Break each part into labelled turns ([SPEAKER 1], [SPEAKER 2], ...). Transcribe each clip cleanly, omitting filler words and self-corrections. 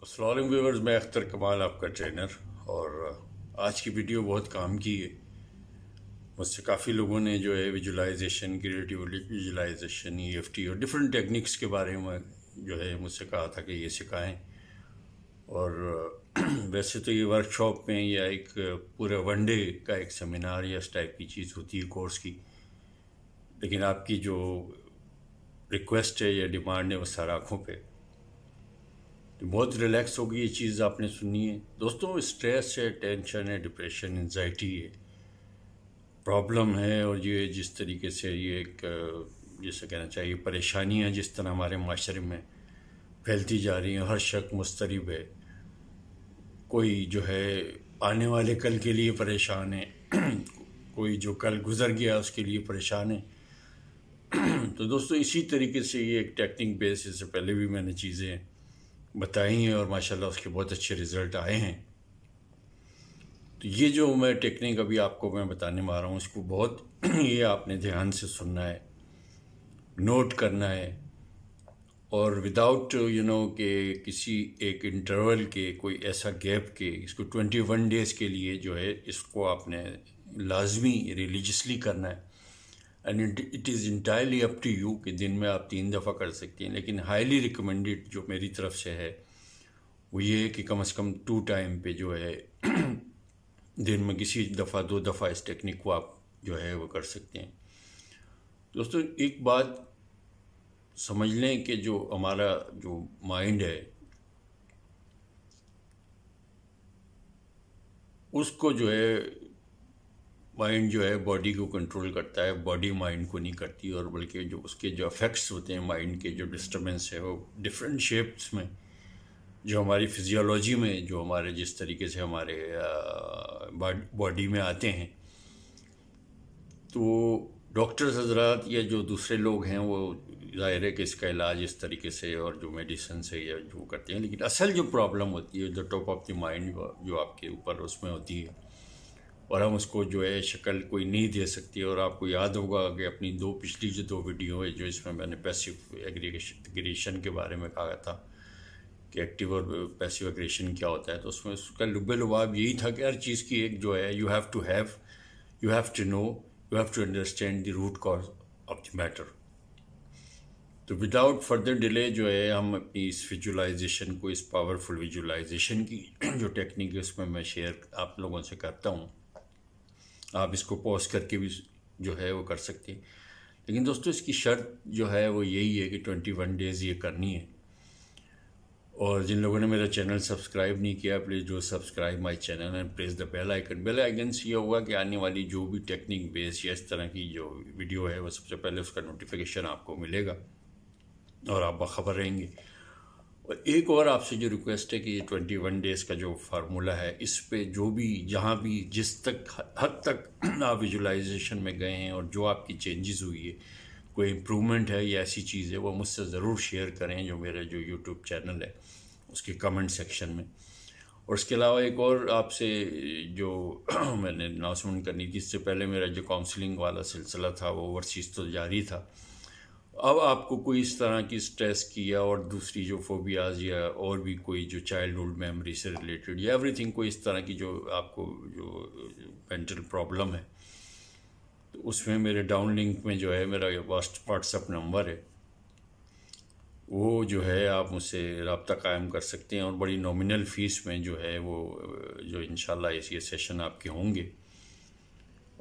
[SPEAKER 1] अस्सलाम वालेकुम व्यूअर्स, मैं अख्तर कमाल आपका ट्रेनर। और आज की वीडियो बहुत काम की है। मुझसे काफ़ी लोगों ने जो है विजुलाइजेशन, क्रिएटिव विजुलाइजेशन, ईएफटी और डिफरेंट टेक्निक्स के बारे में जो है मुझसे कहा था कि ये सिखाएं। और वैसे तो ये वर्कशॉप में या एक पूरा वनडे का एक सेमिनार या इस टाइप की चीज़ होती है कोर्स की, लेकिन आपकी जो रिक्वेस्ट है या डिमांड है वो सारा आँखों पे। तो बहुत रिलैक्स होगी ये चीज़ आपने सुनी है। दोस्तों, स्ट्रेस है, टेंशन है, डिप्रेशन, एंजाइटी है, प्रॉब्लम है, और ये जिस तरीके से ये एक जैसे कहना चाहिए परेशानियाँ जिस तरह हमारे माशरे में फैलती जा रही हैं। हर शख्स मुस्तरिब है, कोई जो है आने वाले कल के लिए परेशान है कोई जो कल गुजर गया उसके लिए परेशान है। तो दोस्तों, इसी तरीके से ये एक टेक्निक बेस, इससे पहले भी मैंने चीज़ें बताई हैं और माशाल्लाह उसके बहुत अच्छे रिज़ल्ट आए हैं। तो ये जो मैं टेक्निक अभी आपको मैं बताने में आ रहा हूँ, इसको बहुत ये आपने ध्यान से सुनना है, नोट करना है, और विदाउट कि किसी एक इंटरवल के, कोई ऐसा गैप के, इसको 21 डेज़ के लिए जो है इसको आपने लाजमी रिलीजियसली करना है। And it is entirely up to you कि दिन में आप 3 दफ़ा कर सकती हैं, लेकिन हाईली रिकमेंडेड जो मेरी तरफ से है वो ये है कि कम से कम 2 टाइम पे जो है दिन में किसी दफ़ा 2 दफ़ा इस टेक्निक को आप जो है वो कर सकते हैं। दोस्तों, एक बात समझ लें कि जो हमारा जो माइंड है उसको जो है माइंड जो है बॉडी को कंट्रोल करता है, बॉडी माइंड को नहीं करती। और बल्कि जो उसके जो इफ़ेक्ट्स होते हैं माइंड के, जो डिस्टर्बेंस है, वो डिफरेंट शेप्स में जो हमारी फिजियोलॉजी में, जो हमारे जिस तरीके से हमारे बॉडी में आते हैं। तो डॉक्टर्स हजरात या जो दूसरे लोग हैं वो ज़ाहिर है कि इसका इलाज इस तरीके से और जो मेडिसिन से या जो करते हैं, लेकिन असल जो प्रॉब्लम होती है जो टॉप ऑफ द माइंड जो आपके ऊपर उसमें होती है, और हम उसको जो है शक्ल कोई नहीं दे सकती। और आपको याद होगा कि अपनी पिछली जो 2 वीडियो है जो इसमें मैंने पैसिव एग्रीगेशन के बारे में कहा था कि एक्टिव और पैसिव एग्रेशन क्या होता है, तो उसमें उसका लुब्बे लुबाब यही था कि हर चीज़ की एक जो है you have to know, you have to understand the root cause of the matter. तो विदाउट फर्दर डिले जो है हम अपनी इस विजुलाइजेशन को, इस पावरफुल विजुलाइजेशन की जो टेक्निक है उसमें मैं शेयर आप लोगों से करता हूँ। आप इसको पॉज करके भी जो है वो कर सकते हैं, लेकिन दोस्तों इसकी शर्त जो है वो यही है कि 21 डेज़ ये करनी है। और जिन लोगों ने मेरा चैनल सब्सक्राइब नहीं किया, please do subscribe my channel and press the bell icon. Bell icon से ये होगा कि आने वाली जो भी टेक्निक बेस या इस तरह की जो वीडियो है वो सबसे पहले उसका नोटिफिकेशन आपको मिलेगा और आप बाखबर रहेंगे। और एक और आपसे जो रिक्वेस्ट है कि ये 21 डेज़ का जो फार्मूला है, इस पे जो भी जहाँ भी जिस तक हद तक आप विजुलाइजेशन में गए हैं और जो आपकी चेंजेस हुई है, कोई इम्प्रूवमेंट है या ऐसी चीज़ है, वो मुझसे ज़रूर शेयर करें जो मेरा जो यूट्यूब चैनल है उसके कमेंट सेक्शन में। और उसके अलावा एक और आपसे जो मैंने अनाउंसमेंट करनी थी, इससे पहले मेरा जो काउंसलिंग वाला सिलसिला था वो ओवरसीज़ तो जारी था। अब आपको कोई इस तरह की स्ट्रेस की या और दूसरी जो फोबियाज या और भी कोई जो चाइल्डहुड मेमोरी से रिलेटेड या एवरीथिंग, कोई इस तरह की जो आपको जो मेंटल प्रॉब्लम है, तो उसमें मेरे डाउन लिंक में जो है मेरा व्हाट्सअप नंबर है, वो जो है आप मुझसे रब्ता कायम कर सकते हैं। और बड़ी नॉमिनल फ़ीस में जो है वो जो इंशाल्लाह ये सेशन आपके होंगे,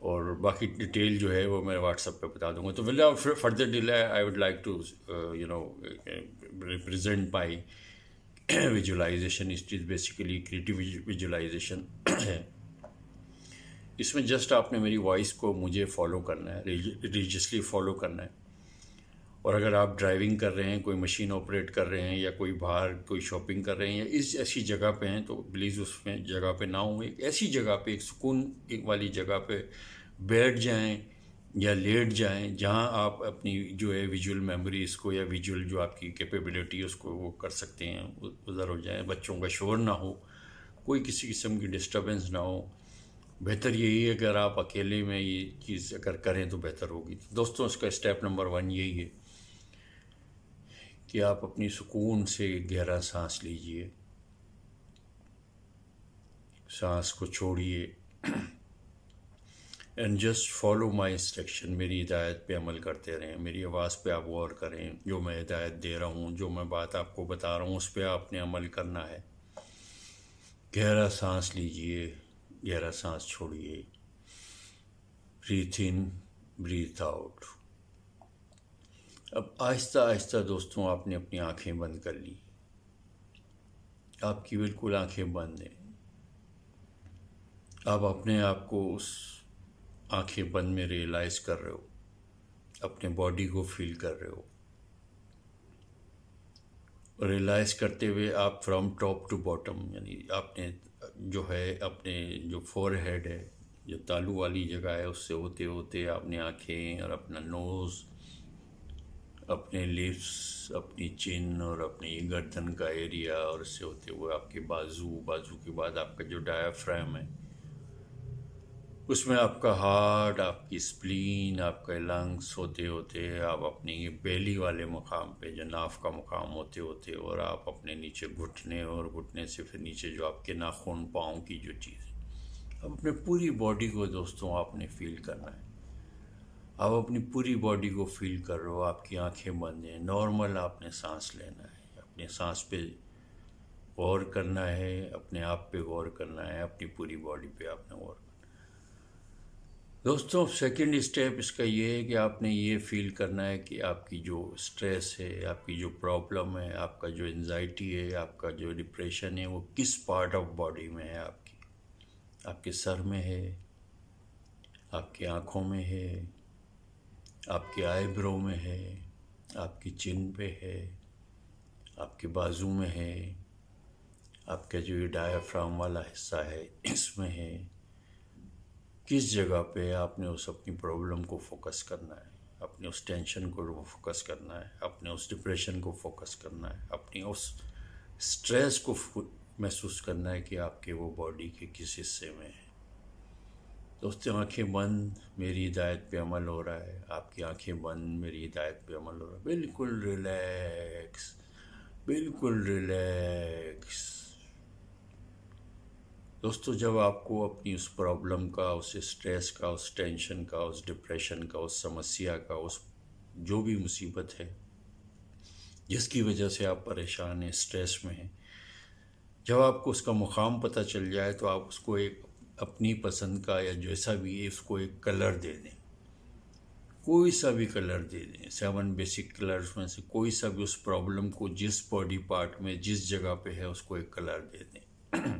[SPEAKER 1] और बाकी डिटेल जो है वो मैं व्हाट्सएप पे बता दूंगा। तो without further delay I would like to represent my visualization. It is basically creative visualization है। इसमें जस्ट आपने मेरी वॉइस को मुझे फॉलो करना है, रिलीजियसली फॉलो करना है। और अगर आप ड्राइविंग कर रहे हैं, कोई मशीन ऑपरेट कर रहे हैं, या कोई बाहर कोई शॉपिंग कर रहे हैं, या इस ऐसी जगह पे हैं, तो प्लीज़ उसमें जगह पे ना हो। एक ऐसी जगह पे, एक सुकून वाली जगह पे बैठ जाएं या लेट जाएं जहां आप अपनी जो है विजुअल मेमोरीज को या विजुअल जो आपकी कैपेबिलिटी है उसको वो कर सकते हैं, उधर हो जाएं। बच्चों का शोर ना हो, कोई किसी किस्म की डिस्टर्बेंस ना हो। बेहतर यही है कि अगर आप अकेले में ये चीज़ अगर करें तो बेहतर होगी। दोस्तों, इसका स्टेप नंबर 1 यही है कि आप अपनी सुकून से गहरा सांस लीजिए सांस को छोड़िए and just follow my instruction. मेरी हिदायत पे अमल करते रहें, मेरी आवाज़ पे आप गौर करें। जो मैं हिदायत दे रहा हूँ, जो मैं बात आपको बता रहा हूँ, उस पर आपने अमल करना है। गहरा सांस लीजिए, गहरा सांस छोड़िए, ब्रीथ इन, ब्रीथ आउट। अब आहिस्ता आहिस्ता दोस्तों आपने अपनी आंखें बंद कर ली। आपकी बिल्कुल आंखें बंद हैं। आप अपने आप को उस आंखें बंद में रियलाइज कर रहे हो, अपने बॉडी को फील कर रहे हो। रियलाइज करते हुए आप फ्रॉम टॉप टू बॉटम, यानी आपने जो है अपने जो फोरहेड है, जो तालू वाली जगह है, उससे होते होते आपने आंखें और अपना नोज़, अपने लिप्स, अपनी चिन और अपनी गर्दन का एरिया, और इससे होते हुए आपके बाजू, बाजू के बाद आपका जो डायाफ्राम है, उसमें आपका हार्ट, आपकी स्प्लीन, आपके लंग्स होते होते आप अपनी बेली वाले मुकाम पे, जो नाफ का मुकाम होते होते, और आप अपने नीचे घुटने, और घुटने से फिर नीचे जो आपके नाखून, पाँव की जो चीज़, अब अपने पूरी बॉडी को दोस्तों आपने फील करना है। आप अपनी पूरी बॉडी को फील कर रहे हो, आपकी आंखें बंद हैं, नॉर्मल आपने सांस लेना है, अपने सांस पे गौर करना है, अपने आप पे गौर करना है, अपनी पूरी बॉडी पे आपने गौर करना है। दोस्तों सेकंड स्टेप इसका ये है कि आपने ये फील करना है कि आपकी जो स्ट्रेस है, आपकी जो प्रॉब्लम है, आपका जो एंजाइटी है, आपका जो डिप्रेशन है, वो किस पार्ट ऑफ बॉडी में है। आपके सर में है, आपकी आँखों में है, आपके आईब्रो में है, आपकी चिन पे है, आपके बाजू में है, आपका जो ये डायाफ्राम वाला हिस्सा है इसमें है। किस जगह पे आपने उस अपनी प्रॉब्लम को फोकस करना है, अपने उस टेंशन को फोकस करना है, अपने उस डिप्रेशन को फोकस करना है, अपनी उस स्ट्रेस को महसूस करना है कि आपके वो बॉडी के किस हिस्से में है। दोस्तों आंखें बंद, मेरी हिदायत पे अमल हो रहा है। आपकी आंखें बंद, मेरी हिदायत पे अमल हो रहा है। बिल्कुल रिलैक्स, बिल्कुल रिलैक्स। दोस्तों जब आपको अपनी उस प्रॉब्लम का, उस स्ट्रेस का, उस टेंशन का, उस डिप्रेशन का, उस समस्या का, उस जो भी मुसीबत है जिसकी वजह से आप परेशान हैं, स्ट्रेस में हैं, जब आपको उसका मुकाम पता चल जाए तो आप उसको एक अपनी पसंद का या जैसा भी है उसको एक कलर दे दें। कोई सा भी कलर दे दें, 7 बेसिक कलर्स में से कोई सा भी उस प्रॉब्लम को जिस बॉडी पार्ट में, जिस जगह पे है, उसको एक कलर दे दें।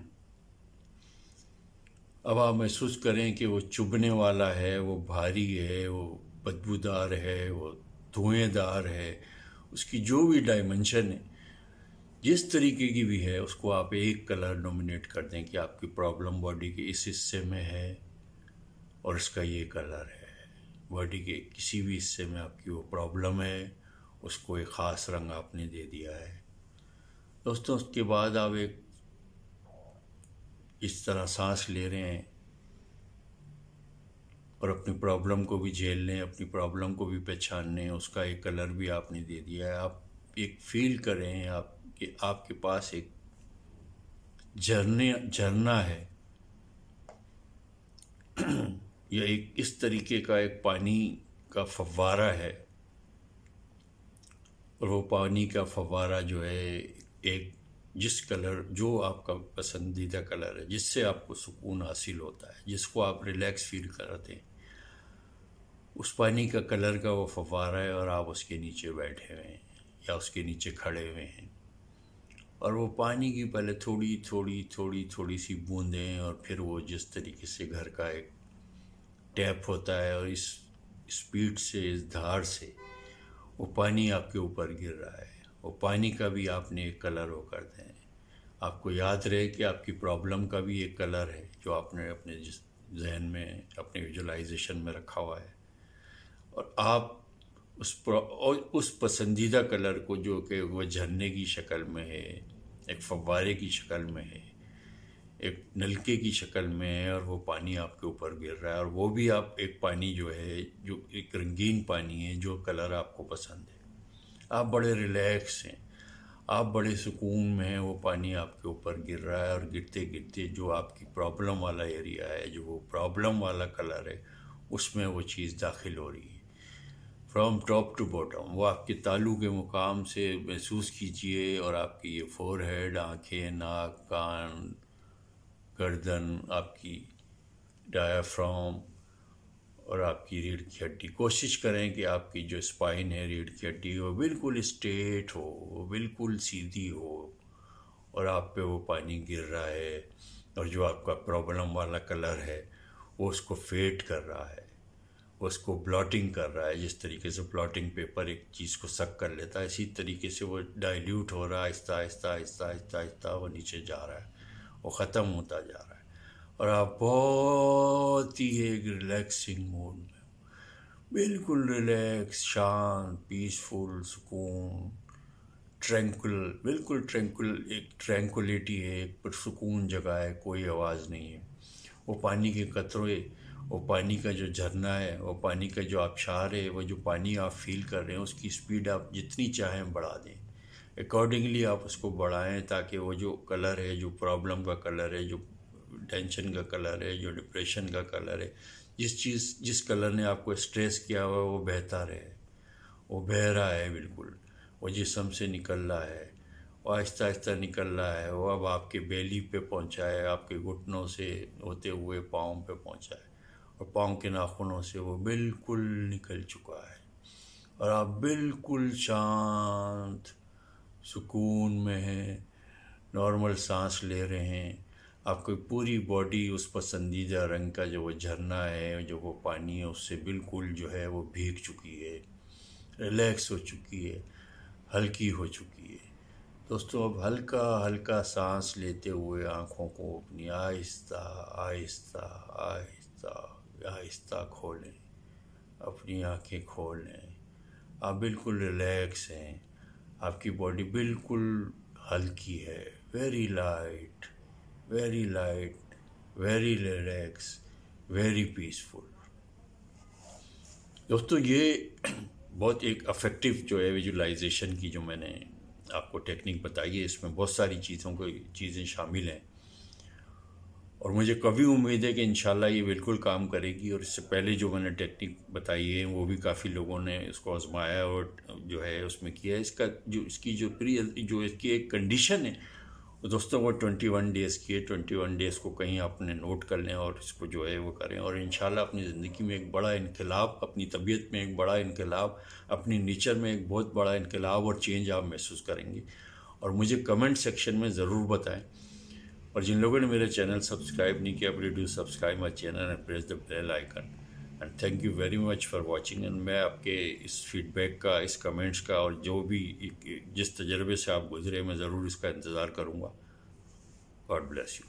[SPEAKER 1] अब आप महसूस करें कि वो चुभने वाला है, वो भारी है, वो बदबूदार है, वो धुएंदार है, उसकी जो भी डायमेंशन है, जिस तरीके की भी है, उसको आप एक कलर नॉमिनेट कर दें कि आपकी प्रॉब्लम बॉडी के इस हिस्से में है और इसका ये कलर है। बॉडी के किसी भी हिस्से में आपकी वो प्रॉब्लम है, उसको एक ख़ास रंग आपने दे दिया है। दोस्तों उसके बाद आप एक इस तरह सांस ले रहे हैं और अपनी प्रॉब्लम को भी झेल लें, अपनी प्रॉब्लम को भी पहचान लें, उसका एक कलर भी आपने दे दिया है। आप एक फील करें आप कि आपके पास एक झरना है या एक इस तरीके का एक पानी का फव्वारा है, और वो पानी का फव्वारा जो है एक जिस कलर, जो आपका पसंदीदा कलर है, जिससे आपको सुकून हासिल होता है, जिसको आप रिलैक्स फील करते हैं, उस पानी का कलर का वो फव्वारा है, और आप उसके नीचे बैठे हुए हैं या उसके नीचे खड़े हुए हैं, और वो पानी की पहले थोड़ी थोड़ी थोड़ी थोड़ी सी बूंदें, और फिर वो जिस तरीके से घर का एक टैप होता है और इस स्पीड से, इस धार से वो पानी आपके ऊपर गिर रहा है, वो पानी का भी आपने एक कलर वो कर दें। आपको याद रहे कि आपकी प्रॉब्लम का भी एक कलर है जो आपने अपने जहन में, अपने विजुलाइजेशन में रखा हुआ है, और आप उस पसंदीदा कलर को, जो कि वो झरने की शक्ल में है, एक फव्वारे की शक्ल में है, एक नलके की शक्ल में है, और वो पानी आपके ऊपर गिर रहा है, और वो भी आप एक पानी जो है, जो एक रंगीन पानी है, जो कलर आपको पसंद है। आप बड़े रिलैक्स हैं, आप बड़े सुकून में हैं, वो पानी आपके ऊपर गिर रहा है और गिरते गिरते जो आपकी प्रॉब्लम वाला एरिया है, जो वो प्रॉब्लम वाला कलर है, उसमें वो चीज़ दाखिल हो रही है फ्रॉम टॉप टू बॉटम। वो आपके तालू के मुकाम से महसूस कीजिए और आपकी ये फोरहेड, आँखें, नाक, कान, गर्दन, आपकी डायाफ्राम और आपकी रीढ़ की हड्डी। कोशिश करें कि आपकी जो स्पाइन है, रीढ़ की हड्डी, वो बिल्कुल स्ट्रेट हो, वो बिल्कुल सीधी हो और आप पे वो पानी गिर रहा है और जो आपका प्रॉब्लम वाला कलर है वो उसको फेड कर रहा है, उसको ब्लॉटिंग कर रहा है। जिस तरीके से ब्लॉटिंग पेपर एक चीज़ को सक कर लेता है, इसी तरीके से वो डाइल्यूट हो रहा है, आहिस्ता आहिस्ता आहिस्ता आहिस्ता आहिस्ता वो नीचे जा रहा है, वो ख़त्म होता जा रहा है और आप बहुत ही एक रिलैक्सिंग मूड में, बिल्कुल रिलैक्स, शांत, पीसफुल, सुकून, ट्रैंकुल, बिल्कुल ट्रैंकुल, एक ट्रैंकुलिटी है, एक पुरसुकून जगह है, कोई आवाज़ नहीं है। वो पानी के कतरे, वो पानी का जो झरना है, वो पानी का जो आबशार है, वो जो पानी आप फील कर रहे हैं, उसकी स्पीड आप जितनी चाहें बढ़ा दें। अकॉर्डिंगली आप उसको बढ़ाएं ताकि वो जो कलर है, जो प्रॉब्लम का कलर है, जो टेंशन का कलर है, जो डिप्रेशन का कलर है, जिस कलर ने आपको स्ट्रेस किया हुआ है, वो बहता रहे, वो बह रहा है बिल्कुल, वो जिस्म से निकल रहा है, वो आहिस्ता आहिस्ता निकल रहा है, वो अब आपके बेली पे पहुंचा है, आपके घुटनों से होते हुए पाँव पे पहुंचा है और पाँव के नाखूनों से वो बिल्कुल निकल चुका है और आप बिल्कुल शांत सुकून में हैं, नॉर्मल सांस ले रहे हैं। आपकी पूरी बॉडी उस पसंदीदा रंग का जो वो झरना है, जो वो पानी है, उससे बिल्कुल जो है वो भीग चुकी है, रिलैक्स हो चुकी है, हल्की हो चुकी है। दोस्तों, अब हल्का हल्का सांस लेते हुए आँखों को अपनी आहिस्ता आहिस्ता आहिस्ता आहिस्ता खोलें, अपनी आँखें खोलें। आप बिल्कुल रिलैक्स हैं, आपकी बॉडी बिल्कुल हल्की है, very light, very light, very relax, very peaceful. दोस्तों, ये बहुत एक अफेक्टिव जो है विजुलाइजेशन की जो मैंने आपको टेक्निक बताई है, इसमें बहुत सारी चीज़ें शामिल हैं और मुझे कभी उम्मीद है कि इंशाल्लाह ये बिल्कुल काम करेगी। और इससे पहले जो मैंने टेक्निक बताई है वो भी काफ़ी लोगों ने इसको आजमाया और जो है उसमें किया है। इसकी जो इसकी एक कंडीशन है दोस्तों, वो 21 डेज़ की है। 21 डेज़ को कहीं आपने नोट कर लें और इसको जो है वो करें और इंशाल्लाह अपनी ज़िंदगी में एक बड़ा इनकलाब, अपनी तबीयत में एक बड़ा इनकलाब, अपनी नेचर में एक बहुत बड़ा इनकलाब और चेंज आप महसूस करेंगे। और मुझे कमेंट सेक्शन में ज़रूर बताएं। और जिन लोगों ने मेरे चैनल सब्सक्राइब नहीं किया, please do subscribe my channel and press the bell icon. And thank you very much for watching. And मैं आपके इस फीडबैक का, इस कमेंट्स का और जो भी जिस तजर्बे से आप गुजरे, मैं ज़रूर इसका इंतज़ार करूँगा। God bless you.